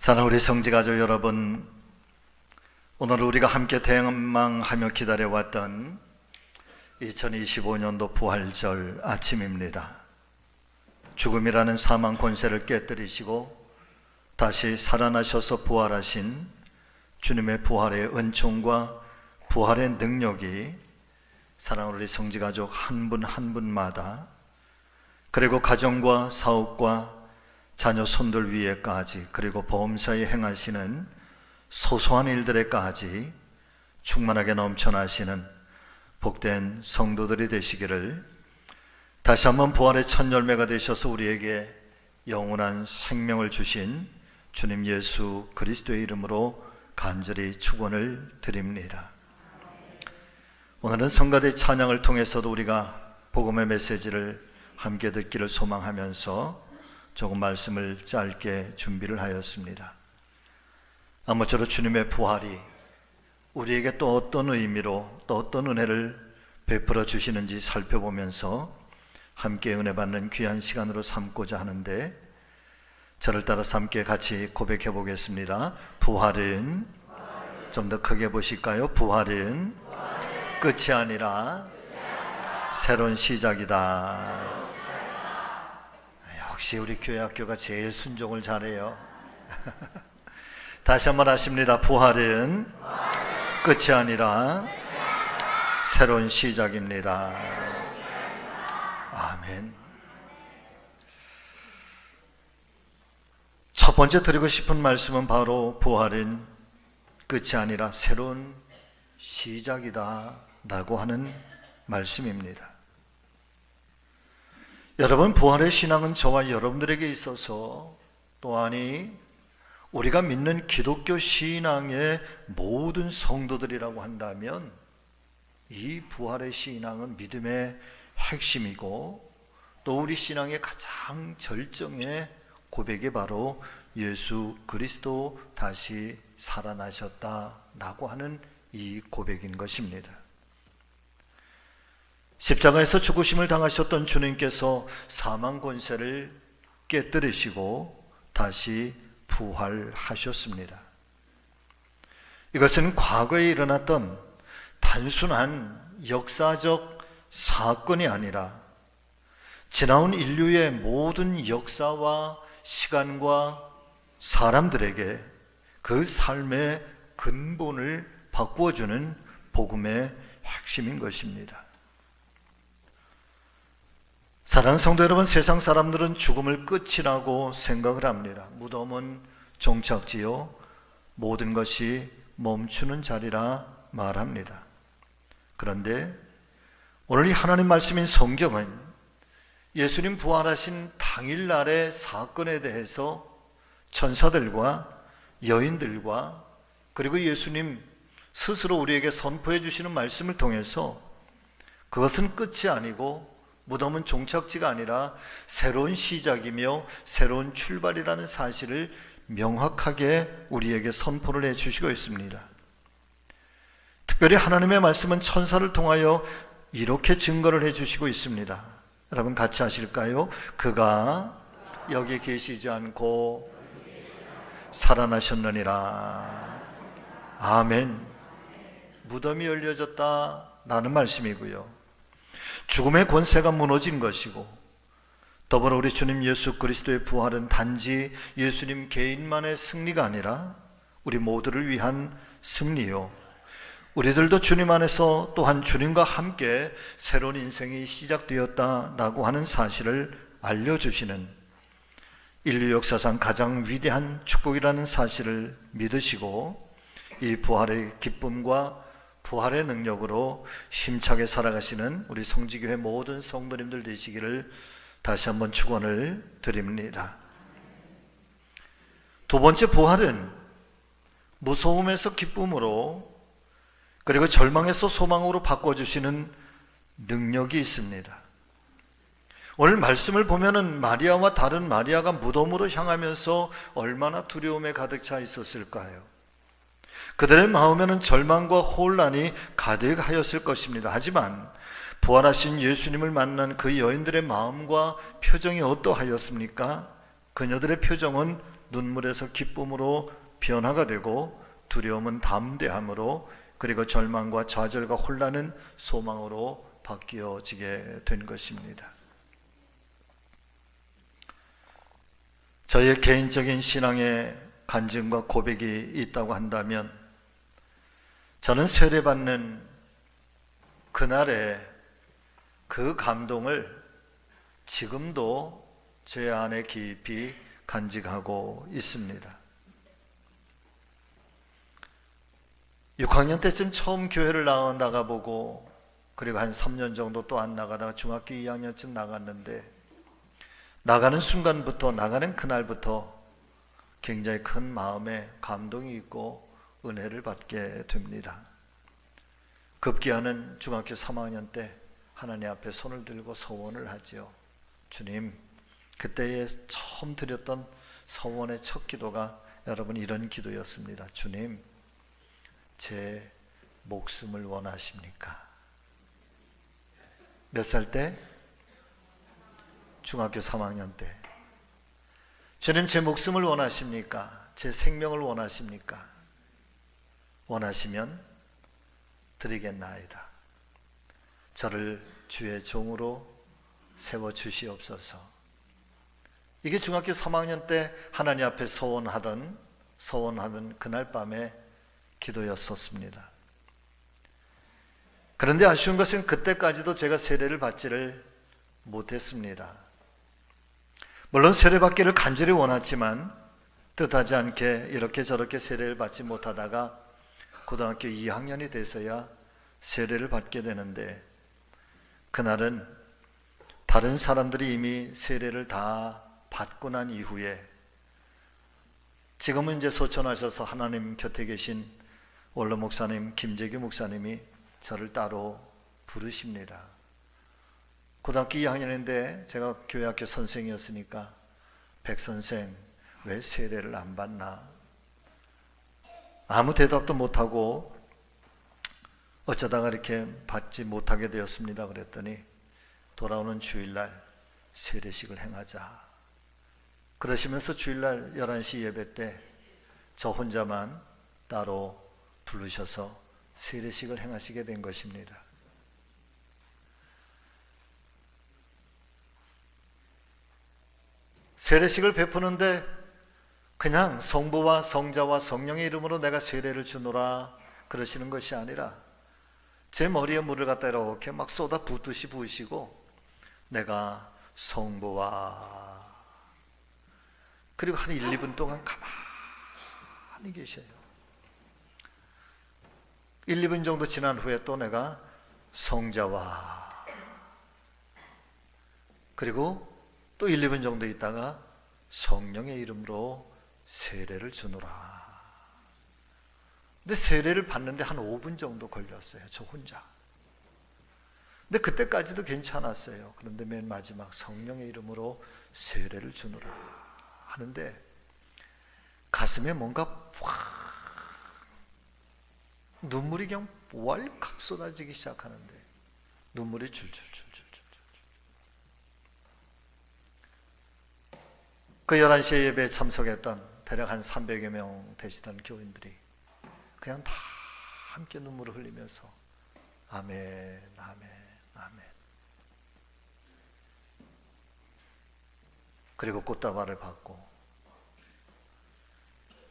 사랑하는 우리 성지가족 여러분, 오늘 우리가 함께 대망하며 기다려왔던 2025년도 부활절 아침입니다. 죽음이라는 사망 권세를 깨뜨리시고 다시 살아나셔서 부활하신 주님의 부활의 은총과 부활의 능력이 사랑하는 우리 성지가족 한 분 한 분마다, 그리고 가정과 사업과 자녀 손들 위에까지, 그리고 보험사에 행하시는 소소한 일들에까지 충만하게 넘쳐나시는 복된 성도들이 되시기를, 다시 한번 부활의 첫 열매가 되셔서 우리에게 영원한 생명을 주신 주님 예수 그리스도의 이름으로 간절히 축원을 드립니다. 오늘은 성가대 찬양을 통해서도 우리가 복음의 메시지를 함께 듣기를 소망하면서 조금 말씀을 짧게 준비를 하였습니다. 아무쪼록 주님의 부활이 우리에게 또 어떤 의미로, 또 어떤 은혜를 베풀어 주시는지 살펴보면서 함께 은혜 받는 귀한 시간으로 삼고자 하는데, 저를 따라서 함께 같이 고백해 보겠습니다. 부활은, 좀 더 크게 보실까요? 부활은 끝이 아니라 새로운 시작이다. 역시 우리 교회 학교가 제일 순종을 잘해요. 다시 한번 하십니다. 부활은 끝이 아니라 새로운 시작입니다. 아멘. 첫 번째 드리고 싶은 말씀은 바로 부활은 끝이 아니라 새로운 시작이다 라고 하는 말씀입니다. 여러분, 부활의 신앙은 저와 여러분들에게 있어서, 또한 우리가 믿는 기독교 신앙의 모든 성도들이라고 한다면, 이 부활의 신앙은 믿음의 핵심이고, 또 우리 신앙의 가장 절정의 고백이 바로 예수 그리스도 다시 살아나셨다라고 하는 이 고백인 것입니다. 십자가에서 죽으심을 당하셨던 주님께서 사망 권세를 깨뜨리시고 다시 부활하셨습니다. 이것은 과거에 일어났던 단순한 역사적 사건이 아니라 지나온 인류의 모든 역사와 시간과 사람들에게 그 삶의 근본을 바꾸어주는 복음의 핵심인 것입니다. 사랑하는 성도 여러분, 세상 사람들은 죽음을 끝이라고 생각을 합니다. 무덤은 종착지요, 모든 것이 멈추는 자리라 말합니다. 그런데 오늘 이 하나님 말씀인 성경은 예수님 부활하신 당일날의 사건에 대해서 천사들과 여인들과 그리고 예수님 스스로 우리에게 선포해 주시는 말씀을 통해서 그것은 끝이 아니고 무덤은 종착지가 아니라 새로운 시작이며 새로운 출발이라는 사실을 명확하게 우리에게 선포를 해주시고 있습니다. 특별히 하나님의 말씀은 천사를 통하여 이렇게 증거를 해주시고 있습니다. 여러분 같이 하실까요? 그가 여기 계시지 않고 살아나셨느니라. 아멘. 무덤이 열려졌다라는 말씀이고요, 죽음의 권세가 무너진 것이고, 더불어 우리 주님 예수 그리스도의 부활은 단지 예수님 개인만의 승리가 아니라 우리 모두를 위한 승리요, 우리들도 주님 안에서 또한 주님과 함께 새로운 인생이 시작되었다라고 하는 사실을 알려주시는, 인류 역사상 가장 위대한 축복이라는 사실을 믿으시고 이 부활의 기쁨과 부활의 능력으로 힘차게 살아가시는 우리 성지교회 모든 성도님들 되시기를 다시 한번 축원을 드립니다. 두 번째, 부활은 무서움에서 기쁨으로, 그리고 절망에서 소망으로 바꿔주시는 능력이 있습니다. 오늘 말씀을 보면은 마리아와 다른 마리아가 무덤으로 향하면서 얼마나 두려움에 가득 차 있었을까요? 그들의 마음에는 절망과 혼란이 가득하였을 것입니다. 하지만 부활하신 예수님을 만난 그 여인들의 마음과 표정이 어떠하였습니까? 그녀들의 표정은 눈물에서 기쁨으로 변화가 되고, 두려움은 담대함으로, 그리고 절망과 좌절과 혼란은 소망으로 바뀌어지게 된 것입니다. 저의 개인적인 신앙의 간증과 고백이 있다고 한다면, 저는 세례받는 그날의 그 감동을 지금도 제 안에 깊이 간직하고 있습니다. 6학년 때쯤 처음 교회를 나가보고, 그리고 한 3년 정도 또 안 나가다가 중학교 2학년쯤 나갔는데, 나가는 순간부터, 나가는 그날부터 굉장히 큰 마음에 감동이 있고 은혜를 받게 됩니다. 급기야는 중학교 3학년 때 하나님 앞에 손을 들고 서원을 하지요. 주님, 그때에 처음 드렸던 서원의 첫 기도가 여러분 이런 기도였습니다. 주님, 제 목숨을 원하십니까? 몇 살 때? 중학교 3학년 때. 주님, 제 목숨을 원하십니까? 제 생명을 원하십니까? 원하시면 드리겠나이다. 저를 주의 종으로 세워주시옵소서. 이게 중학교 3학년 때 하나님 앞에 서원하던 그날 밤의 기도였었습니다. 그런데 아쉬운 것은 그때까지도 제가 세례를 받지를 못했습니다. 물론 세례받기를 간절히 원했지만 뜻하지 않게 이렇게 저렇게 세례를 받지 못하다가 고등학교 2학년이 돼서야 세례를 받게 되는데, 그날은 다른 사람들이 이미 세례를 다 받고 난 이후에, 지금은 이제 소천하셔서 하나님 곁에 계신 원로 목사님 김재규 목사님이 저를 따로 부르십니다. 고등학교 2학년인데 제가 교회학교 선생이었으니까, 백 선생 왜 세례를 안 받나? 아무 대답도 못하고 어쩌다가 이렇게 받지 못하게 되었습니다. 그랬더니 돌아오는 주일날 세례식을 행하자 그러시면서 주일날 11시 예배 때 저 혼자만 따로 부르셔서 세례식을 행하시게 된 것입니다. 세례식을 베푸는데 그냥 성부와 성자와 성령의 이름으로 내가 세례를 주노라 그러시는 것이 아니라, 제 머리에 물을 갖다 이렇게 막 쏟아 붓듯이 부으시고, 내가 성부와, 그리고 한 1, 2분 동안 가만히 계셔요. 1, 2분 정도 지난 후에 또 내가 성자와, 그리고 또 1, 2분 정도 있다가 성령의 이름으로 세례를 주노라. 근데 세례를 받는데 한 5분 정도 걸렸어요, 저 혼자. 근데 그때까지도 괜찮았어요. 그런데 맨 마지막 성령의 이름으로 세례를 주노라 하는데 가슴에 뭔가 확 눈물이 그냥 왈칵 쏟아지기 시작하는데, 눈물이 줄줄줄줄. 그 11시에 예배에 참석했던 대략 한 300여 명 되시던 교인들이 그냥 다 함께 눈물을 흘리면서 아멘, 아멘, 아멘. 그리고 꽃다발을 받고,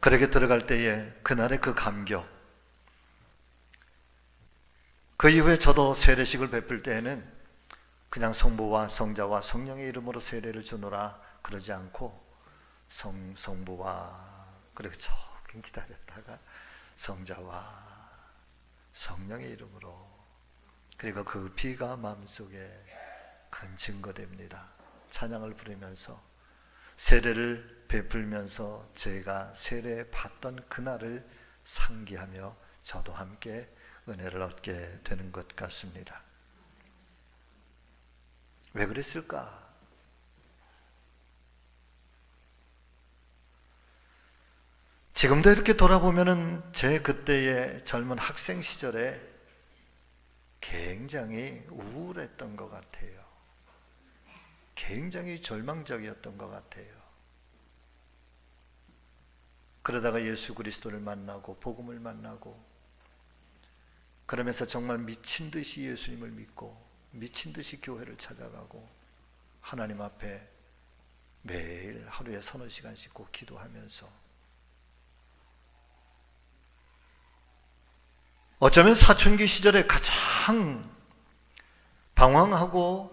그렇게 들어갈 때에 그날의 그 감격, 그 이후에 저도 세례식을 베풀 때에는 그냥 성부와 성자와 성령의 이름으로 세례를 주노라 그러지 않고, 성부와, 그리고 조금 기다렸다가 성자와 성령의 이름으로, 그리고 그 피가 마음속에 큰 증거됩니다. 찬양을 부르면서 세례를 베풀면서 제가 세례 받던 그날을 상기하며 저도 함께 은혜를 얻게 되는 것 같습니다. 왜 그랬을까? 지금도 이렇게 돌아보면은 제 그때의 젊은 학생 시절에 굉장히 우울했던 것 같아요. 굉장히 절망적이었던 것 같아요. 그러다가 예수 그리스도를 만나고 복음을 만나고 그러면서 정말 미친 듯이 예수님을 믿고 미친 듯이 교회를 찾아가고 하나님 앞에 매일 하루에 서너 시간씩 꼭 기도하면서 어쩌면 사춘기 시절에 가장 방황하고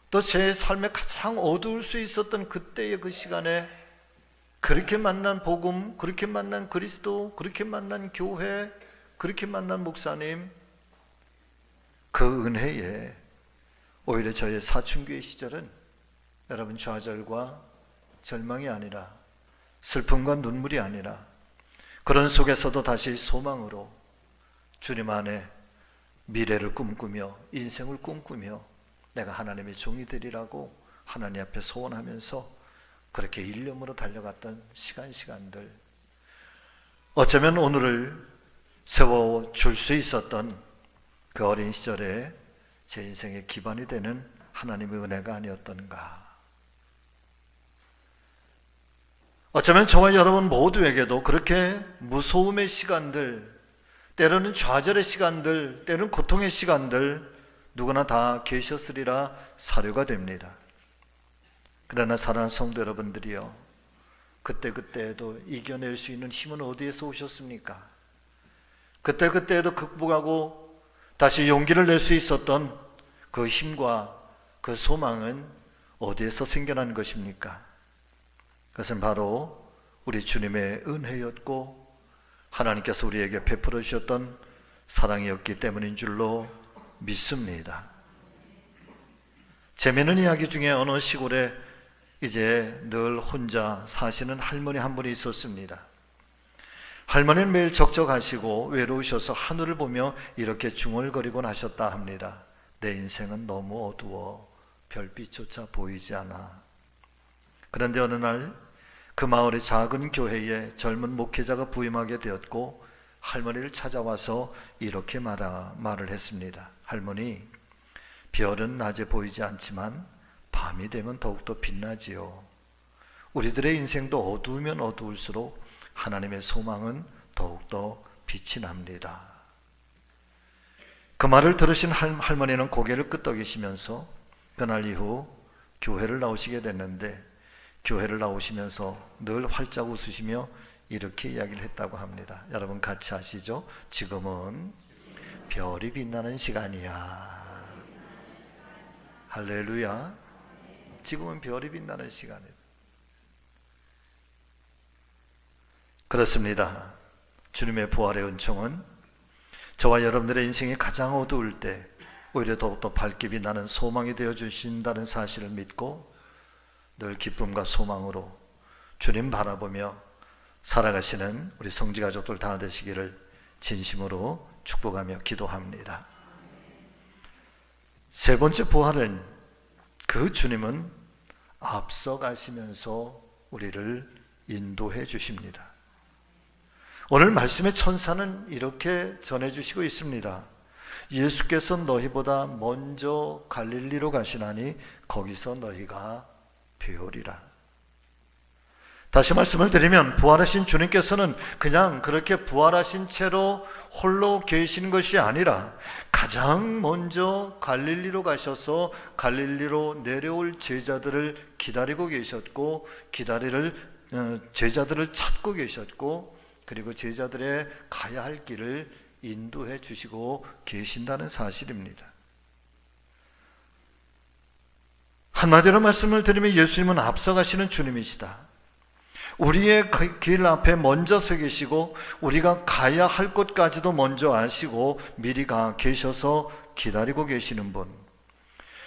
또 제 삶에 가장 어두울 수 있었던 그때의 그 시간에 그렇게 만난 복음, 그렇게 만난 그리스도, 그렇게 만난 교회, 그렇게 만난 목사님, 그 은혜에 오히려 저의 사춘기의 시절은 여러분 좌절과 절망이 아니라 슬픔과 눈물이 아니라 그런 속에서도 다시 소망으로 주님 안에 미래를 꿈꾸며 인생을 꿈꾸며 내가 하나님의 종이 되리라고 하나님 앞에 소원하면서 그렇게 일념으로 달려갔던 시간들, 어쩌면 오늘을 세워줄 수 있었던 그 어린 시절에 제 인생의 기반이 되는 하나님의 은혜가 아니었던가. 어쩌면 저와 여러분 모두에게도 그렇게 무소음의 시간들, 때로는 좌절의 시간들, 때로는 고통의 시간들 누구나 다 계셨으리라 사료가 됩니다. 그러나 사랑하는 성도 여러분들이요, 그때에도 이겨낼 수 있는 힘은 어디에서 오셨습니까? 그때에도 극복하고 다시 용기를 낼 수 있었던 그 힘과 그 소망은 어디에서 생겨난 것입니까? 그것은 바로 우리 주님의 은혜였고 하나님께서 우리에게 베풀어 주셨던 사랑이었기 때문인 줄로 믿습니다. 재미있는 이야기 중에 어느 시골에 이제 늘 혼자 사시는 할머니 한 분이 있었습니다. 할머니는 매일 적적하시고 외로우셔서 하늘을 보며 이렇게 중얼거리곤 하셨다 합니다. 내 인생은 너무 어두워 별빛조차 보이지 않아. 그런데 어느 날 그 마을의 작은 교회에 젊은 목회자가 부임하게 되었고 할머니를 찾아와서 이렇게 말을 했습니다. 할머니, 별은 낮에 보이지 않지만 밤이 되면 더욱더 빛나지요. 우리들의 인생도 어두우면 어두울수록 하나님의 소망은 더욱더 빛이 납니다. 그 말을 들으신 할머니는 고개를 끄덕이시면서 그날 이후 교회를 나오시게 됐는데 교회를 나오시면서 늘 활짝 웃으시며 이렇게 이야기를 했다고 합니다. 여러분 같이 하시죠. 지금은 별이 빛나는 시간이야. 할렐루야. 지금은 별이 빛나는 시간이다. 그렇습니다. 주님의 부활의 은총은 저와 여러분들의 인생이 가장 어두울 때 오히려 더욱더 밝게 빛나는 소망이 되어 주신다는 사실을 믿고 늘 기쁨과 소망으로 주님 바라보며 살아가시는 우리 성지가족들 다 되시기를 진심으로 축복하며 기도합니다. 세 번째 부활은 그 주님은 앞서가시면서 우리를 인도해 주십니다. 오늘 말씀의 천사는 이렇게 전해주시고 있습니다. 예수께서 너희보다 먼저 갈릴리로 가시나니 거기서 너희가 배우리라. 다시 말씀을 드리면 부활하신 주님께서는 그냥 그렇게 부활하신 채로 홀로 계신 것이 아니라 가장 먼저 갈릴리로 가셔서 갈릴리로 내려올 제자들을 기다리고 계셨고 제자들을 찾고 계셨고 그리고 제자들의 가야 할 길을 인도해 주시고 계신다는 사실입니다. 한마디로 말씀을 드리면 예수님은 앞서가시는 주님이시다. 우리의 길 앞에 먼저 서 계시고 우리가 가야 할 곳까지도 먼저 아시고 미리 가 계셔서 기다리고 계시는 분.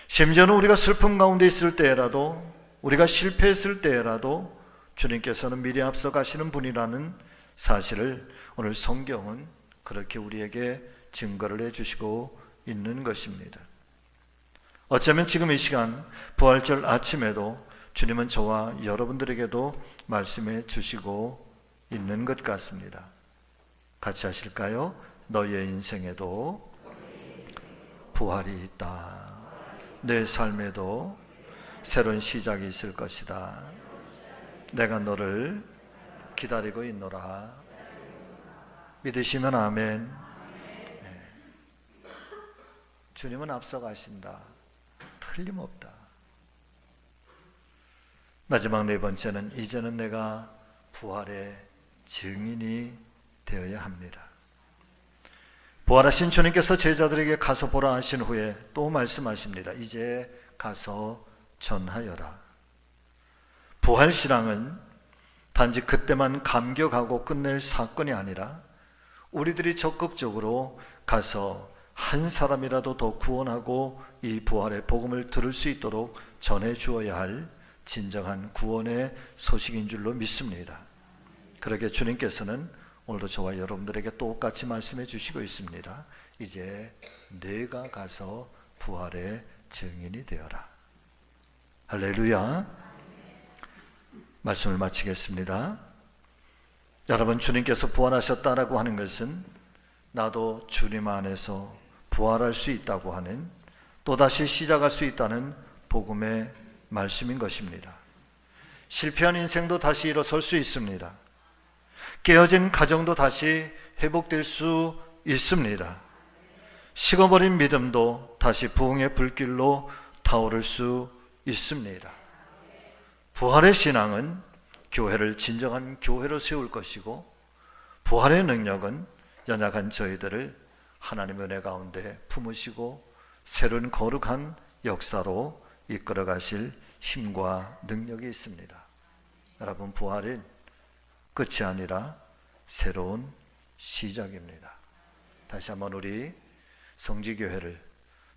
심지어는 우리가 슬픔 가운데 있을 때라도 우리가 실패했을 때라도 주님께서는 미리 앞서 가시는 분이라는 사실을 오늘 성경은 그렇게 우리에게 증거를 해주시고 있는 것입니다. 어쩌면 지금 이 시간 부활절 아침에도 주님은 저와 여러분들에게도 말씀해 주시고 있는 것 같습니다. 같이 하실까요? 너의 인생에도 부활이 있다. 내 삶에도 새로운 시작이 있을 것이다. 내가 너를 기다리고 있노라. 믿으시면 아멘. 네. 주님은 앞서가신다. 틀림없다. 마지막 네 번째는 이제는 내가 부활의 증인이 되어야 합니다. 부활하신 주님께서 제자들에게 가서 보라 하신 후에 또 말씀하십니다. 이제 가서 전하여라. 부활신앙은 단지 그때만 감격하고 끝낼 사건이 아니라 우리들이 적극적으로 가서 한 사람이라도 더 구원하고 이 부활의 복음을 들을 수 있도록 전해 주어야 할 진정한 구원의 소식인 줄로 믿습니다. 그렇게 주님께서는 오늘도 저와 여러분들에게 똑같이 말씀해 주시고 있습니다. 이제 내가 가서 부활의 증인이 되어라. 할렐루야. 말씀을 마치겠습니다. 여러분, 주님께서 부활하셨다라고 하는 것은 나도 주님 안에서 부활할 수 있다고 하는, 또다시 시작할 수 있다는 복음의 말씀인 것입니다. 실패한 인생도 다시 일어설 수 있습니다. 깨어진 가정도 다시 회복될 수 있습니다. 식어버린 믿음도 다시 부흥의 불길로 타오를 수 있습니다. 부활의 신앙은 교회를 진정한 교회로 세울 것이고, 부활의 능력은 연약한 저희들을 하나님의 은혜 가운데 품으시고 새로운 거룩한 역사로 이끌어 가실 힘과 능력이 있습니다. 여러분, 부활은 끝이 아니라 새로운 시작입니다. 다시 한번 우리 성지교회를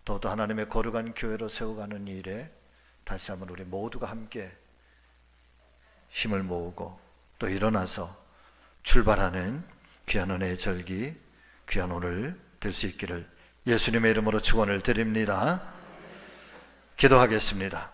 더더 하나님의 거룩한 교회로 세워가는 일에 다시 한번 우리 모두가 함께 힘을 모으고 또 일어나서 출발하는 귀한 은혜의 절기, 귀한 오늘 될 수 있기를 예수님의 이름으로 축원을 드립니다. 기도하겠습니다.